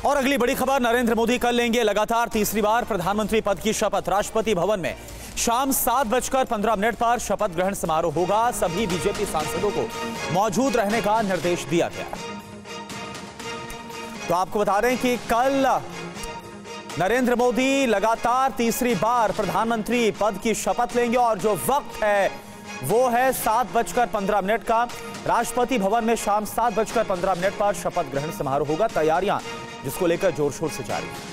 और अगली बड़ी खबर, नरेंद्र मोदी कल लेंगे लगातार तीसरी बार प्रधानमंत्री पद की शपथ। राष्ट्रपति भवन में शाम 7:15 पर शपथ ग्रहण समारोह होगा। सभी बीजेपी सांसदों को मौजूद रहने का निर्देश दिया गया। तो आपको बता दें कि कल नरेंद्र मोदी लगातार तीसरी बार प्रधानमंत्री पद की शपथ लेंगे और जो वक्त है वो है 7:15 का। राष्ट्रपति भवन में शाम 7:15 पर शपथ ग्रहण समारोह होगा। तैयारियां जिसको लेकर जोर शोर से जारी है।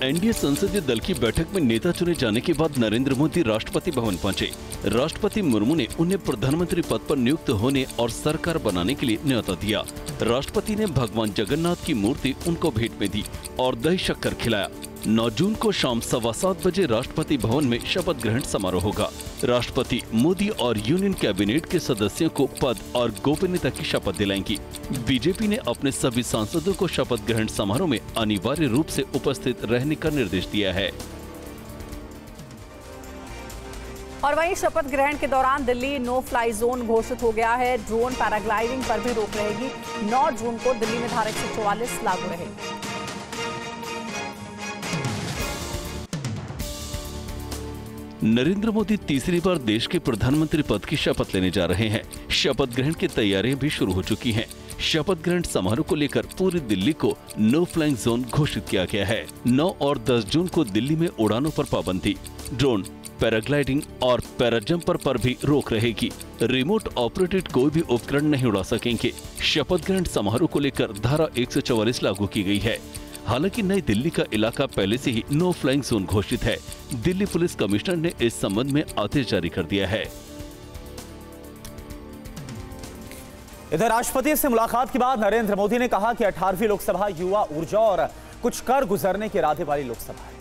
एनडीए संसदीय दल की बैठक में नेता चुने जाने के बाद नरेंद्र मोदी राष्ट्रपति भवन पहुंचे। राष्ट्रपति मुर्मू ने उन्हें प्रधानमंत्री पद पर नियुक्त होने और सरकार बनाने के लिए न्योता दिया। राष्ट्रपति ने भगवान जगन्नाथ की मूर्ति उनको भेंट में दी और दही शक्कर खिलाया। 9 जून को शाम 7:15 बजे राष्ट्रपति भवन में शपथ ग्रहण समारोह होगा। राष्ट्रपति मोदी और यूनियन कैबिनेट के सदस्यों को पद और गोपनीयता की शपथ दिलाएंगी। बीजेपी ने अपने सभी सांसदों को शपथ ग्रहण समारोह में अनिवार्य रूप से उपस्थित रहने का निर्देश दिया है। और वहीं शपथ ग्रहण के दौरान दिल्ली नो फ्लाई जोन घोषित हो गया है। ड्रोन पैराग्लाइडिंग पर भी रोक रहेगी। 9 जून को दिल्ली में धारा 144 लागू रहेगी। नरेंद्र मोदी तीसरी बार देश के प्रधानमंत्री पद की शपथ लेने जा रहे हैं। शपथ ग्रहण की तैयारियां भी शुरू हो चुकी हैं। शपथ ग्रहण समारोह को लेकर पूरी दिल्ली को नो फ्लाइंग जोन घोषित किया गया है। 9 और 10 जून को दिल्ली में उड़ानों पर पाबंदी, ड्रोन, पैराग्लाइडिंग और पैराजंपर पर भी रोक रहेगी। रिमोट ऑपरेटेड कोई भी उपकरण नहीं उड़ा सकेंगे। शपथ ग्रहण समारोह को लेकर धारा 144 लागू की गई है। हालांकि नई दिल्ली का इलाका पहले से ही नो फ्लाइंग जोन घोषित है। दिल्ली पुलिस कमिश्नर ने इस संबंध में आदेश जारी कर दिया है। इधर राष्ट्रपति से मुलाकात के बाद नरेंद्र मोदी ने कहा कि 18वीं लोकसभा युवा ऊर्जा और कुछ कर गुजरने के इरादे वाली लोकसभा है।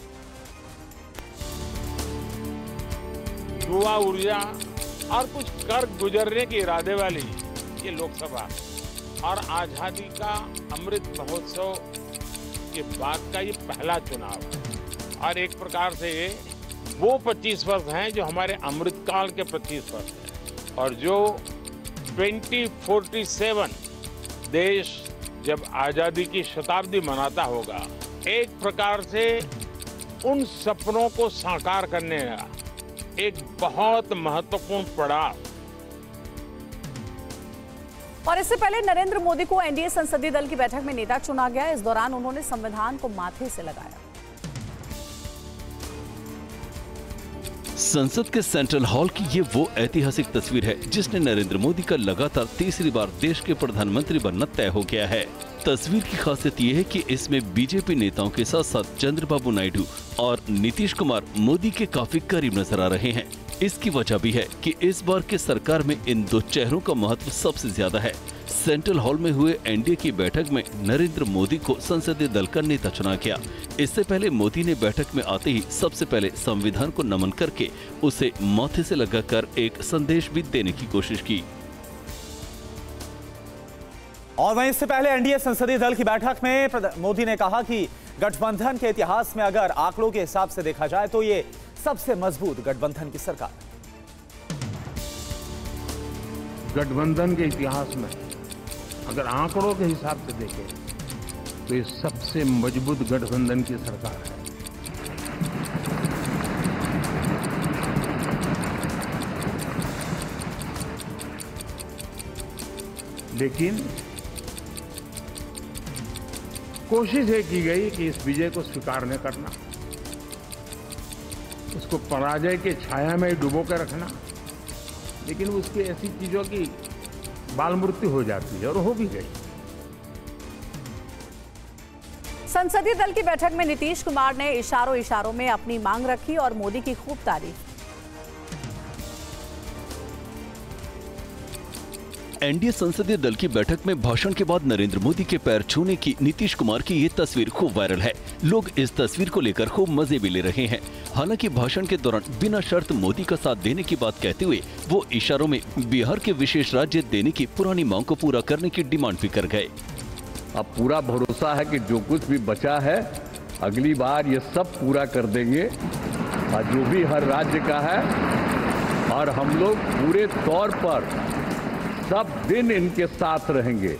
युवा ऊर्जा और कुछ कर गुजरने के इरादे वाली ये लोकसभा और आजादी का अमृत महोत्सव के बाद का ये पहला चुनाव है। और एक प्रकार से वो 25 वर्ष हैं जो हमारे अमृतकाल के 25 वर्ष हैं। और जो 2047 देश जब आजादी की शताब्दी मनाता होगा, एक प्रकार से उन सपनों को साकार करने का एक बहुत महत्वपूर्ण पड़ाव। और इससे पहले नरेंद्र मोदी को एनडीए संसदीय दल की बैठक में नेता चुना गया। इस दौरान उन्होंने संविधान को माथे से लगाया। संसद के सेंट्रल हॉल की ये वो ऐतिहासिक तस्वीर है जिसने नरेंद्र मोदी का लगातार तीसरी बार देश के प्रधानमंत्री बनना तय हो गया है। तस्वीर की खासियत ये है कि इसमें बीजेपी नेताओं के साथ साथ चंद्रबाबू नायडू और नीतीश कुमार मोदी के काफी करीब नजर आ रहे हैं। इसकी वजह भी है कि इस बार के सरकार में इन दो चेहरों का महत्व सबसे ज्यादा है। सेंट्रल हॉल में हुए एनडीए की बैठक में नरेंद्र मोदी को संसदीय दल का नेता चुना गया। इससे पहले मोदी ने बैठक में आते ही सबसे पहले संविधान को नमन करके उसे माथे से लगाकर एक संदेश भी देने की कोशिश की। और वहीं इससे पहले एनडीए संसदीय दल की बैठक में मोदी ने कहा कि गठबंधन के इतिहास में अगर आंकड़ों के हिसाब से देखा जाए तो ये सबसे मजबूत गठबंधन की सरकार है। गठबंधन के इतिहास में अगर आंकड़ों के हिसाब से देखें तो ये सबसे मजबूत गठबंधन की सरकार है। लेकिन कोशिश ये की गई कि इस विजय को स्वीकार न करना, उसको पराजय के छाया में डुबो कर रखना। लेकिन उसकी ऐसी चीजों की बाल मृत्यु हो जाती है और हो भी गई। संसदीय दल की बैठक में नीतीश कुमार ने इशारों में अपनी मांग रखी और मोदी की खूब तारीफ। एनडीए संसदीय दल की बैठक में भाषण के बाद नरेंद्र मोदी के पैर छूने की नीतीश कुमार की ये तस्वीर खूब वायरल है। लोग इस तस्वीर को लेकर खूब मजे भी ले रहे हैं। हालांकि भाषण के दौरान बिना शर्त मोदी का साथ देने की बात कहते हुए वो इशारों में बिहार के विशेष राज्य देने की पुरानी मांग को पूरा करने की डिमांड भी कर गए। अब पूरा भरोसा है कि जो कुछ भी बचा है अगली बार ये सब पूरा कर देंगे और जो भी हर राज्य का है, और हम लोग पूरे तौर पर सब दिन इनके साथ रहेंगे।